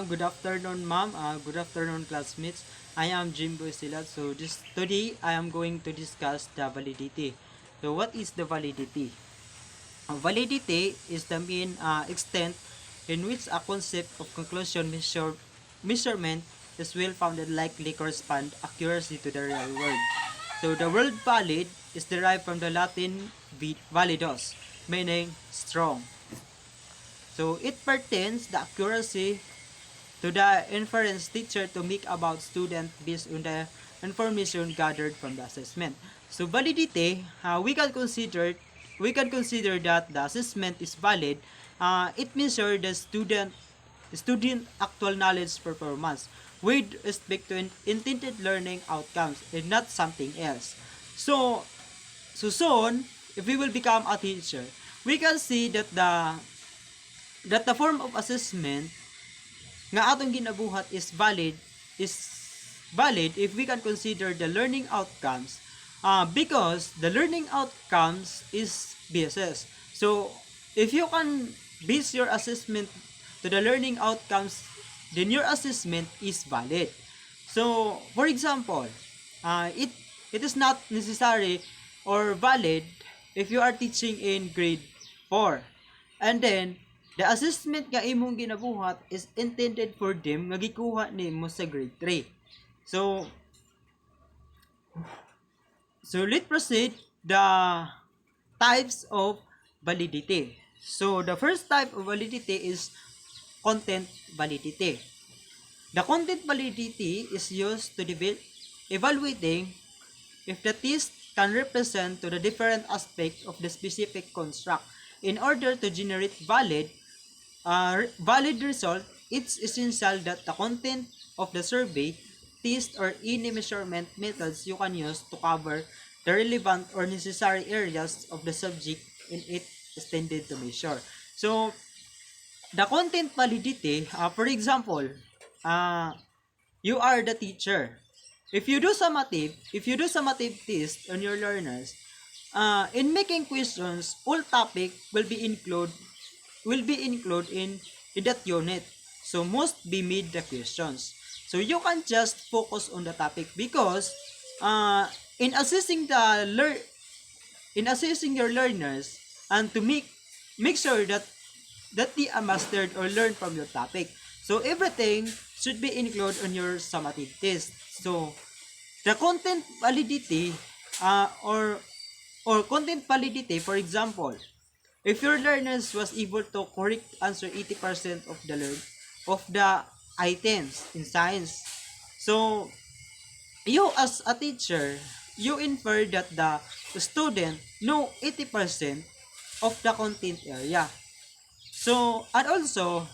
Good afternoon, ma'am. Good afternoon, classmates. I am Jimbo Silat. So today I am going to discuss the validity. So what is the validity? Validity is the mean extent in which a concept of conclusion measurement is well-founded likely correspond accuracy to the real world. So the word valid is derived from the Latin validus, meaning strong. So it pertains the accuracy to the inference teacher to make about student based on the information gathered from the assessment. So validity, we can consider that the assessment is valid. It measures the student actual knowledge performance with respect to intended learning outcomes and not something else. So so soon, if we will become a teacher, we can see that the form of assessment nga atong ginabuhat is valid if we can consider the learning outcomes, because the learning outcomes is basis. So if you can base your assessment to the learning outcomes, then your assessment is valid. So for example, it is not necessary or valid if you are teaching in grade 4, and then the assessment nga imong ginabuhat is intended for them nga gikuha nimo sa grade 3. So let's proceed the types of validity. So the first type of validity is content validity. The content validity is used to evaluating if the test can represent to the different aspects of the specific construct. In order to generate valid result, it's essential that the content of the survey, test, or any measurement methods you can use to cover the relevant or necessary areas of the subject in it intended to measure. So, the content validity, for example, you are the teacher. If you do summative test on your learners, in making questions, all topic will be included in that unit. So must be made the questions. So you can just focus on the topic because uh, in assessing the in assessing your learners and to make sure that they are mastered or learn from your topic. So everything should be included on your summative test. So the content validity, or content validity, for example, if your learners was able to correct answer 80% of the items in science, so you as a teacher, you infer that the student know 80% of the content area. So and also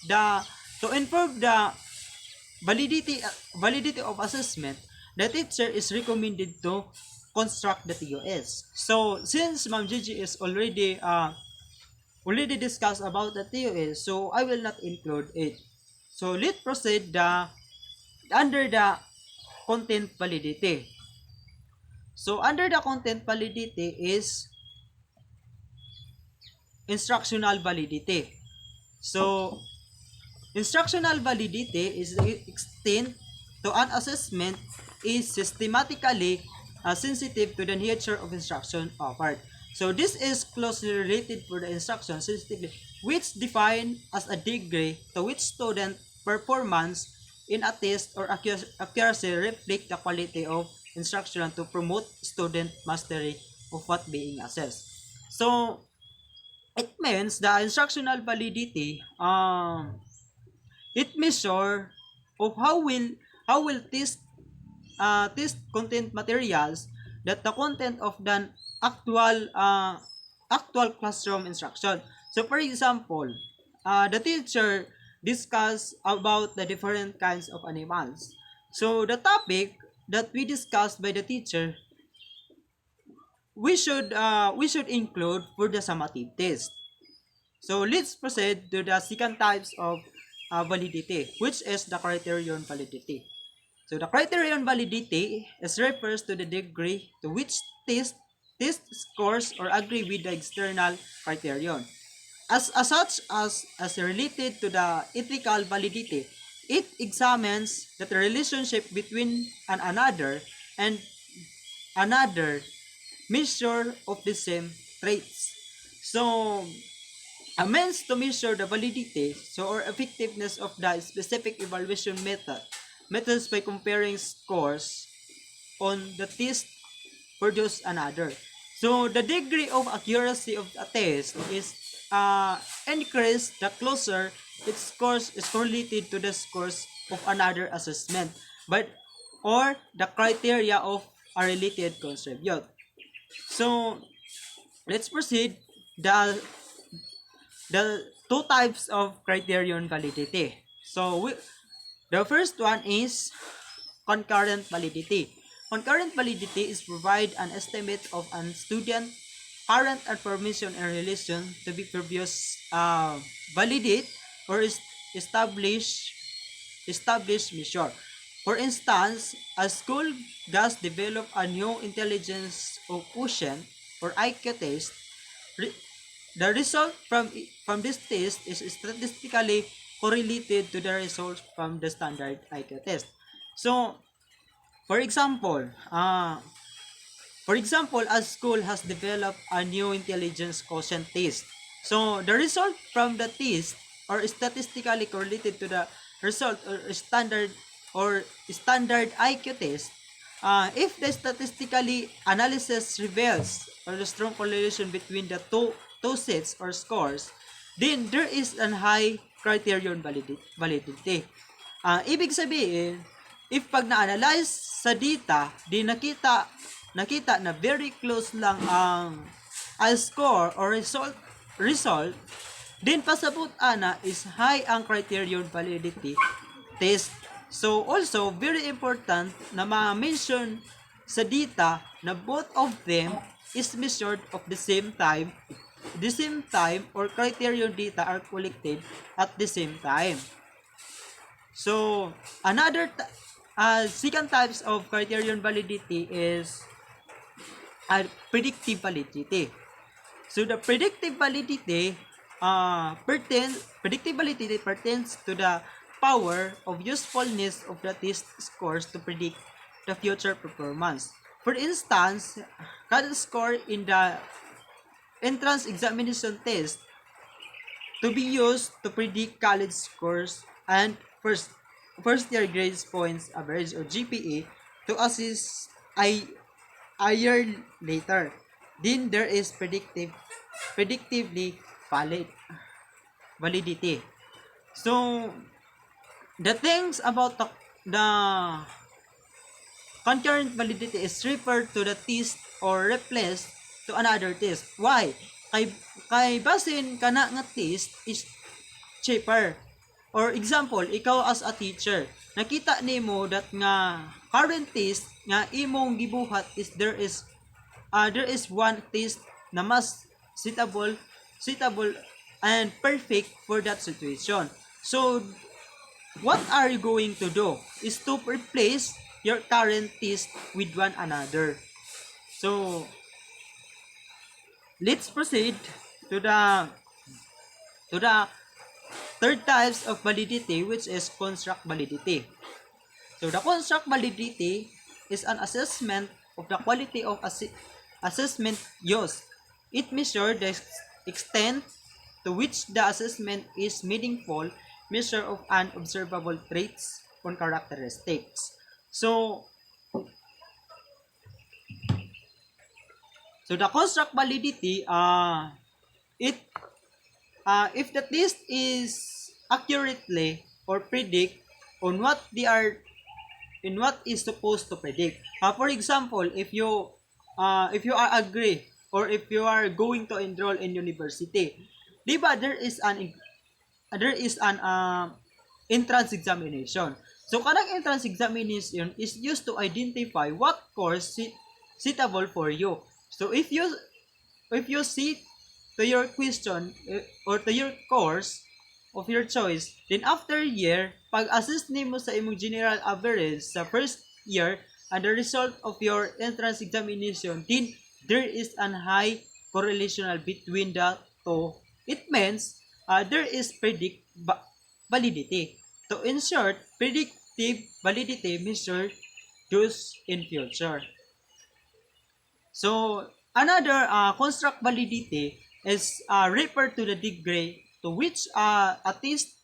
the to improve the validity of assessment, the teacher is recommended to construct the TOS. So since Ma'am Gigi is already discussed about the TOS, so I will not include it. So let's proceed under the content validity. So under the content validity is instructional validity. So instructional validity is the extent to an assessment is systematically sensitive to the nature of instruction offered. So this is closely related to the instruction sensitivity, which defined as a degree to which student performance in a test or accuracy reflect the quality of instruction to promote student mastery of what being assessed. So it means the instructional validity, it measure of how will test content materials that the content of the actual classroom instruction. So for example, the teacher discuss about the different kinds of animals. So the topic that we discussed by the teacher, we should include for the summative test. So let's proceed to the second types of validity, which is the criterion validity. So the criterion validity is refers to the degree to which test scores or agree with the external criterion. as such as related to the ethical validity. It examines that the relationship between an another and another measure of the same traits. So, a means to measure the validity or effectiveness of the specific evaluation methods by comparing scores on the test produce another. So the degree of accuracy of a test is increased the closer its scores is correlated to the scores of another assessment, but or the criteria of a related contribute. So let's proceed. The two types of criterion validity. The first one is concurrent validity. Concurrent validity is provide an estimate of an student current information in relation to be previous validate or established established measure. For instance, a school does develop a new intelligence or quotient or IQ test. The result from this test is statistically correlated to the results from the standard IQ test. So, for example, a school has developed a new intelligence quotient test. So, the result from the test are statistically correlated to the result or standard IQ test. If the statistically analysis reveals or the strong correlation between the two sets or scores, then there is an high criterion validity. Ibig sabihin, if pag na-analyze sa data, di nakita na very close lang ang score or result, then pasabot ana is high ang criterion validity test. So also very important na ma-mention sa data na both of them is measured of the same time or criterion data are collected at the same time. So second types of criterion validity is predictive validity. So the predictive validity pertains to the power of usefulness of the test scores to predict the future performance. For instance, kada score in the entrance examination test to be used to predict college scores and first year grades points average or GPA to assess a year later. Then there is predictively validity. So the things about the concurrent validity is referred to the test or replaced to another test. Why? Kay basin kana nga test is cheaper. Or example, ikaw as a teacher, nakita nimo that nga current test nga imong gibuhat is there is one test na mas suitable and perfect for that situation. So what are you going to do is to replace your current test with one another. So let's proceed to the third types of validity, which is construct validity. So the construct validity is an assessment of the quality of assessment used. It measures the extent to which the assessment is meaningful, measure of unobservable traits or characteristics. So the construct validity, if the test is accurately or predict on what is supposed to predict. For example, if you are agree or if you are going to enroll in university, di ba there is an entrance examination. So kanang entrance examination is used to identify what course suitable for you. So if you see to your question or to your course of your choice, then after year, pag-assess nimo sa imong general average sa first year and the result of your entrance examination, then there is an high correlation between the two It means there is validity. To ensure predictive validity measure use in future. So another construct validity is referred to the degree to which at least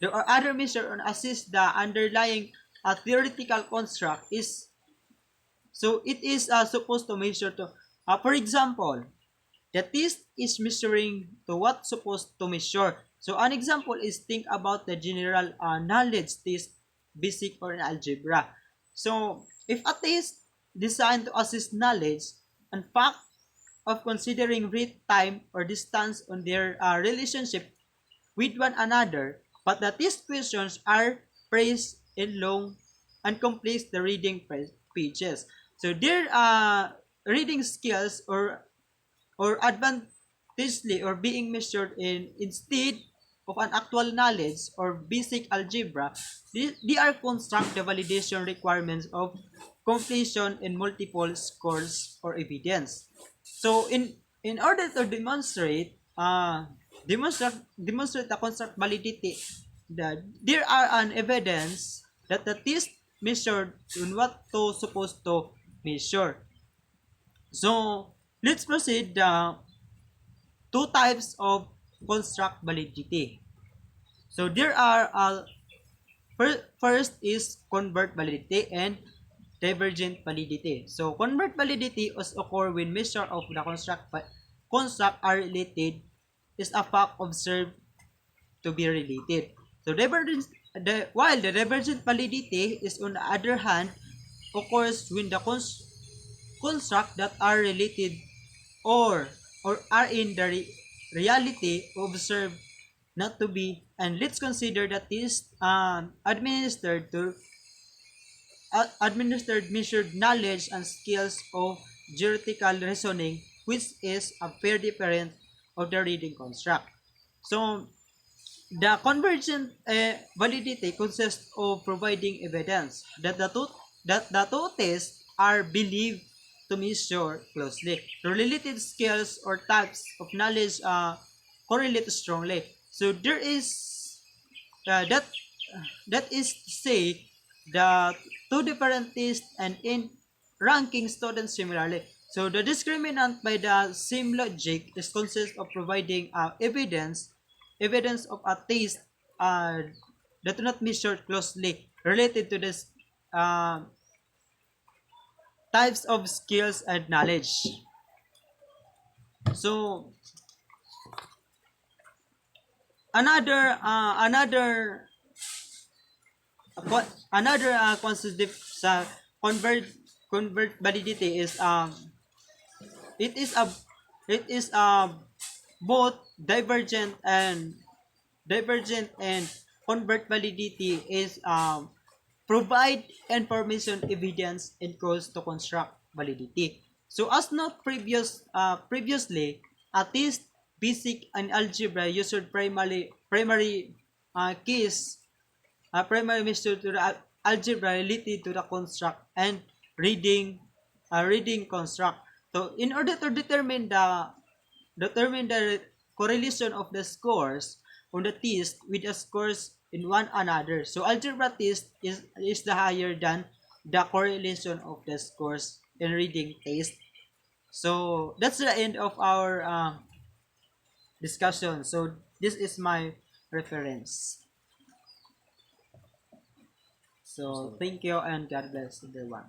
there are other measure on assist the underlying theoretical construct is so it is supposed to measure to for example the test is measuring to what supposed to measure. So an example is think about the general knowledge test, basic or in algebra. So if a test designed to assess knowledge and fact of considering rate, time, or distance on their relationship with one another, but that these questions are phrased in long and complex the reading pages. So their reading skills or advantageously or being measured in instead of an actual knowledge or basic algebra, they are construct the validation requirements of completion in multiple scores or evidence. So in order to demonstrate the construct validity, there are an evidence that the test measured on what to supposed to measure. So let's proceed two types of construct validity. So there are first is convert validity and divergent validity. So convert validity is occur when measure of the construct are related is a fact observed to be related. So while the divergent validity is on the other hand occurs when the construct that are related or are in the reality observed not to be, and let's consider that this administered measured knowledge and skills of theoretical reasoning, which is a very different of the reading construct. So the convergent validity consists of providing evidence that the two tests are believed to measure closely. The related skills or types of knowledge correlate strongly. So there is that is to say the two different tests and in ranking students similarly. So the discriminant by the same logic is consists of providing evidence of a test uh, that do not measure closely related to this uh, types of skills and knowledge. So another constitutive sa convert validity is it is a it is both divergent and convert validity is provide information evidence and cause to construct validity. So as not previously, at least basic and algebra used primary keys primary method to the algebra related to the construct and reading construct. So in order to determine the correlation of the scores on the test with the scores in one another. So algebra test is the higher than the correlation of the scores in reading test. So that's the end of our discussion. So this is my reference. So So thank you and God bless everyone.